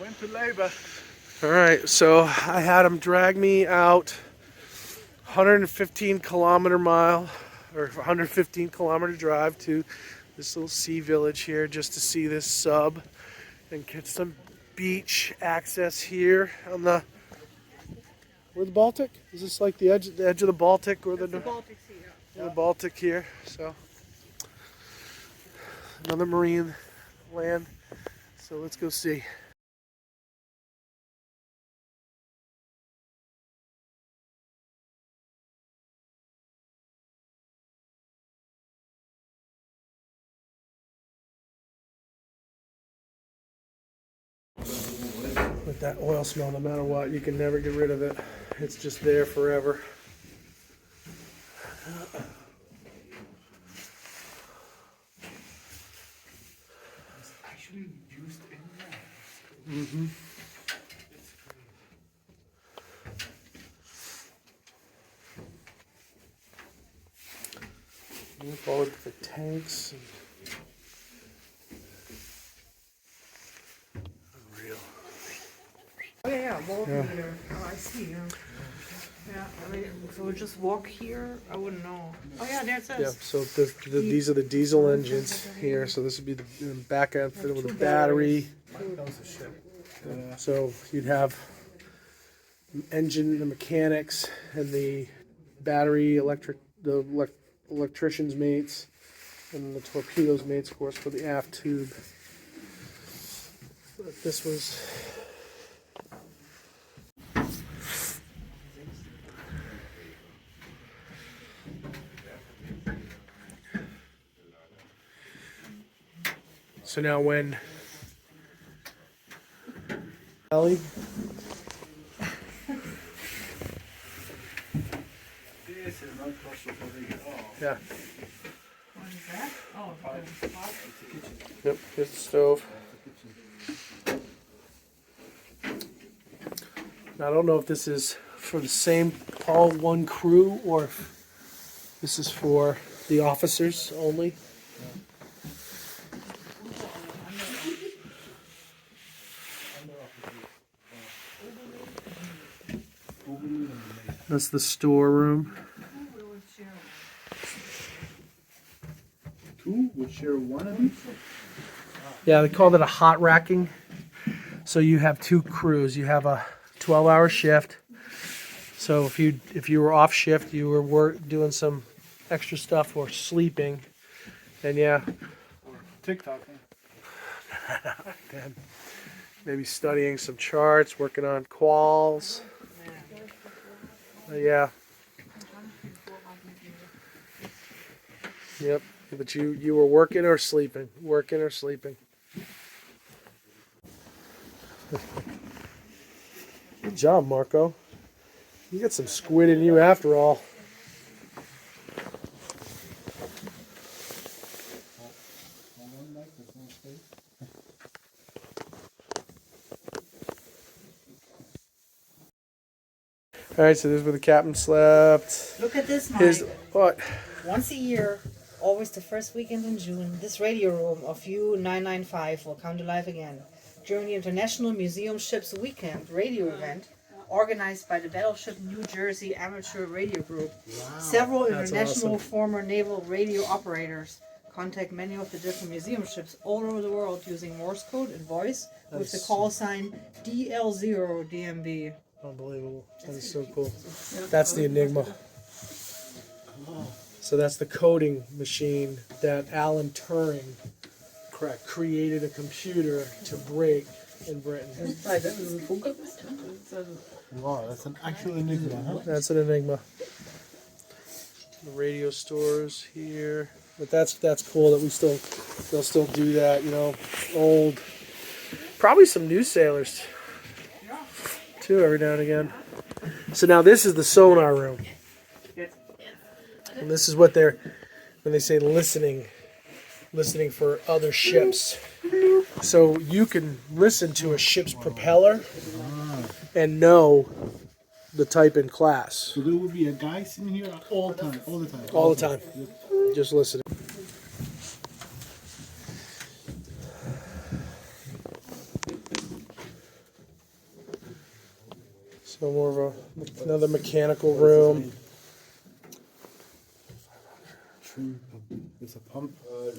Went to Laboe. All right, so I had him drag me out 115 kilometer drive to this little sea village here just to see this sub and get some beach access here on the the Baltic? Is this like the edge of the Baltic or the Baltic Sea? Yeah. the Baltic here? So another marine land. So let's go see. With that oil smell, no matter what, you can never get rid of it. It's just there forever. It's actually used in there. Mm-hmm. All the tanks. Unreal. Oh yeah, voltmeter. Oh, I see. Yeah. Yeah. I mean, so we just walk here. I wouldn't know. Oh yeah, there it says. Yeah, so these are the diesel engines here. So this would be the back end fitted with a battery. So you'd have engine, the mechanics, and the battery, electrician's mates, and the torpedoes mates, of course, for the aft tube. But this was. So now when Ellie, This is not possible for the yeah, What is that? Oh, the pot. yep, here's the stove. Now, I don't know if this is for the same all one crew or if this is for the officers only. That's the storeroom. Two would share one of these? Yeah, they call that a hot racking. So you have two crews. You have a 12-hour shift. So if you were off shift, you were doing some extra stuff or sleeping, then yeah, TikTok. then maybe studying some charts, working on quals. Yeah. Yep. But you were working or sleeping. Working or sleeping. Good job, Marco. You got some squid in you after all. All right, so this is where the captain slept. Look at this, Mike. His what? Once a year, always the first weekend in June, this radio room of U995 will come to life again. During the International Museum Ships Weekend radio event, organized by the Battleship New Jersey Amateur Radio Group, several That's international awesome. former naval radio operators contact many of the different museum ships all over the world using Morse code and voice with the call sign DL0DMB. Unbelievable. That is so cool. That's the Enigma. So that's the coding machine that Alan Turing created a computer to break in Britain. Wow, that's an actual enigma, huh? That's an Enigma. The radio stores here. But that's cool that they'll still do that, you know. Old. Probably some new sailors too every now and again. So now this is the sonar room. And this is what when they say listening for other ships. So you can listen to a ship's propeller and know the type in class. So there would be a guy sitting here all the time. All the time. Just listening. So more of another mechanical room. Trim. There's a pump.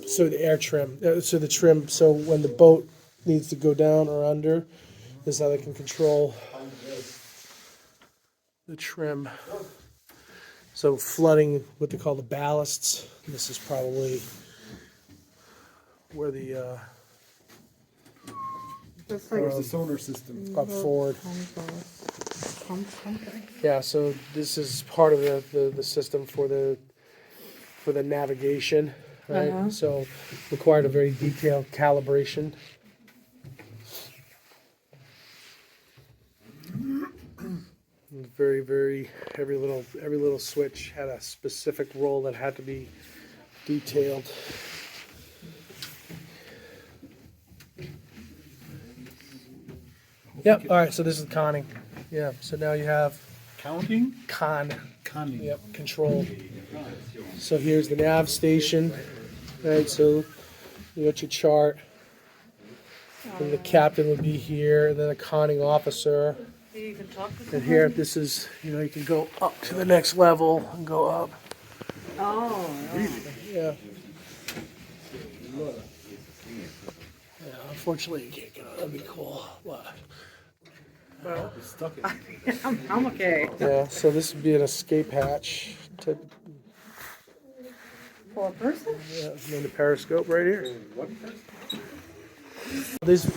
So the air trim. So the trim. So when the boat needs to go down or under, this is how they can control the trim. So flooding what they call the ballasts. This is probably where the That's There's the sonar system. up forward. Pump. Yeah. So this is part of the system for the navigation. Right. Uh-huh. So required a very detailed calibration. Very, very every little switch had a specific role that had to be detailed. Yep. All right. So this is conning. Yeah. So now you have Counting? conning. Conning. Control. So here's the nav station. Right. So you got your chart. And the captain would be here, and then a conning officer. You can talk to And someone? here, this is, you can go up to the next level and go up. Oh, Yeah. Yeah, unfortunately, you can't get up. That'd be cool. What? well, It's stuck in. I'm okay. Yeah, so this would be an escape hatch. Type, For a person? yeah, and then the periscope right here.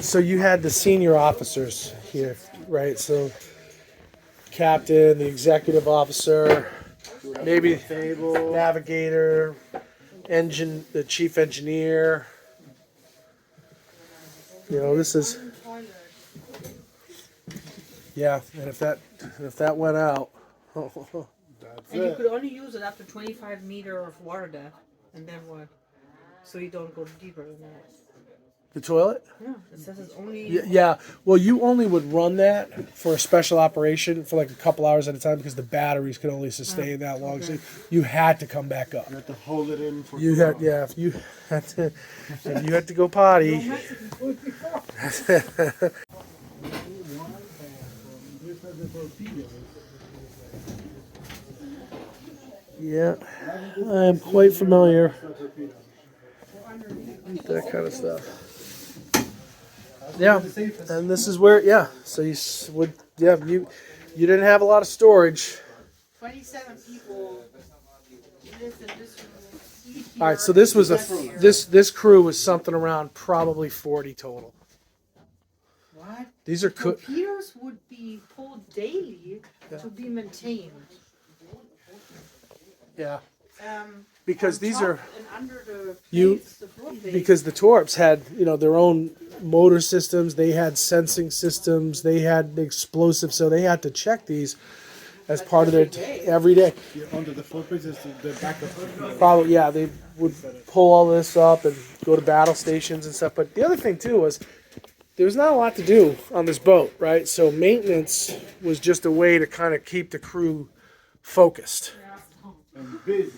So you had the senior officers here, right? So captain, the executive officer, maybe navigator, the chief engineer. This is, yeah. And if that went out, That's And you it. could only use it up to 25 meter of water depth. And then what? So you don't go deeper than that. the toilet. Yeah, it says it's only. Yeah. Well, you only would run that for a special operation for like a couple hours at a time because the batteries could only sustain that long. So you had to come back up. You have to hold it in for You had, yeah. If you had to go potty. Yeah, I am quite familiar with that kind of stuff. Yeah, and this is where, yeah. So you would, yeah, you didn't have a lot of storage. 27 people lived in this room. All right, so this was this crew was something around probably 40 total. What? These are Torpedoes would be pulled daily to be maintained. yeah, Um, because on these top are and under the you- plates, the float plates. because the Torps had their own motor systems, they had sensing systems, they had explosives, so they had to check these as part of their every day. You're under the floor bridge is the backup. Probably, yeah, they would pull all this up and go to battle stations and stuff. But the other thing too was there was not a lot to do on this boat, right? So maintenance was just a way to kind of keep the crew focused. And busy.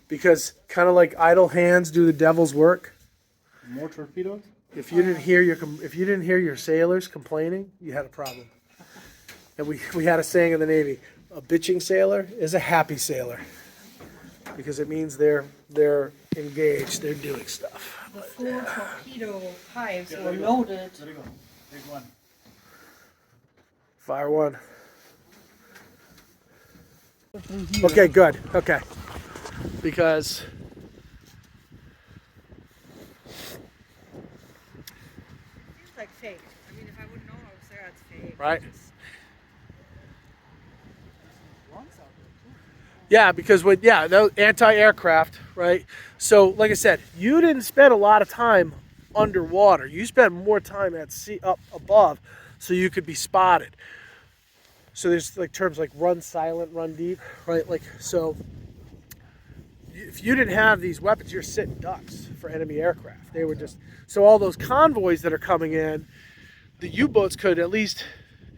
Because kind of like idle hands do the devil's work. More torpedoes? If you didn't hear your sailors complaining, you had a problem. And we had a saying in the Navy: a bitching sailor is a happy sailor, because it means they're engaged, they're doing stuff. The 4 torpedo pipes were loaded. There you go. Big one. Fire one. Okay, good. Okay, because Seems like fake. I mean, if I wouldn't know, I would say that's fake. right. Yeah, because the anti-aircraft, right? So, like I said, you didn't spend a lot of time underwater. You spent more time at sea, up above, so you could be spotted. So there's like terms like run silent, run deep, right? Like, so if you didn't have these weapons, you're sitting ducks for enemy aircraft. They were just, so all those convoys that are coming in, the U-boats could at least,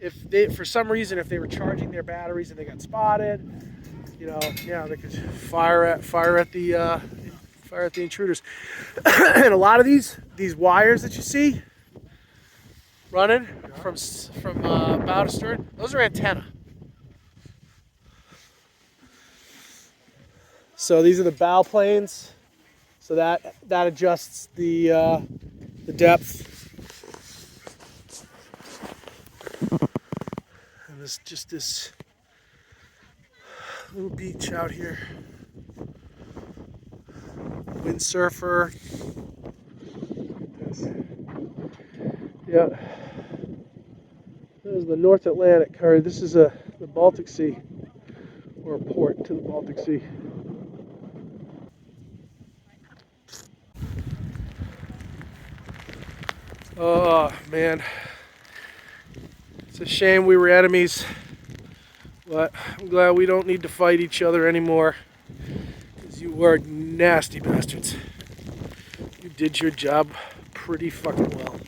if they, for some reason, if they were charging their batteries and they got spotted, they could fire at the intruders. And a lot of these wires that you see, running from bow to stern. Those are antenna. So these are the bow planes. So that adjusts the depth. And this little beach out here. Windsurfer. Yeah. This is the North Atlantic, or this is the Baltic Sea, or a port to the Baltic Sea. Oh man, it's a shame we were enemies, but I'm glad we don't need to fight each other anymore, because you were nasty bastards. You did your job pretty fucking well.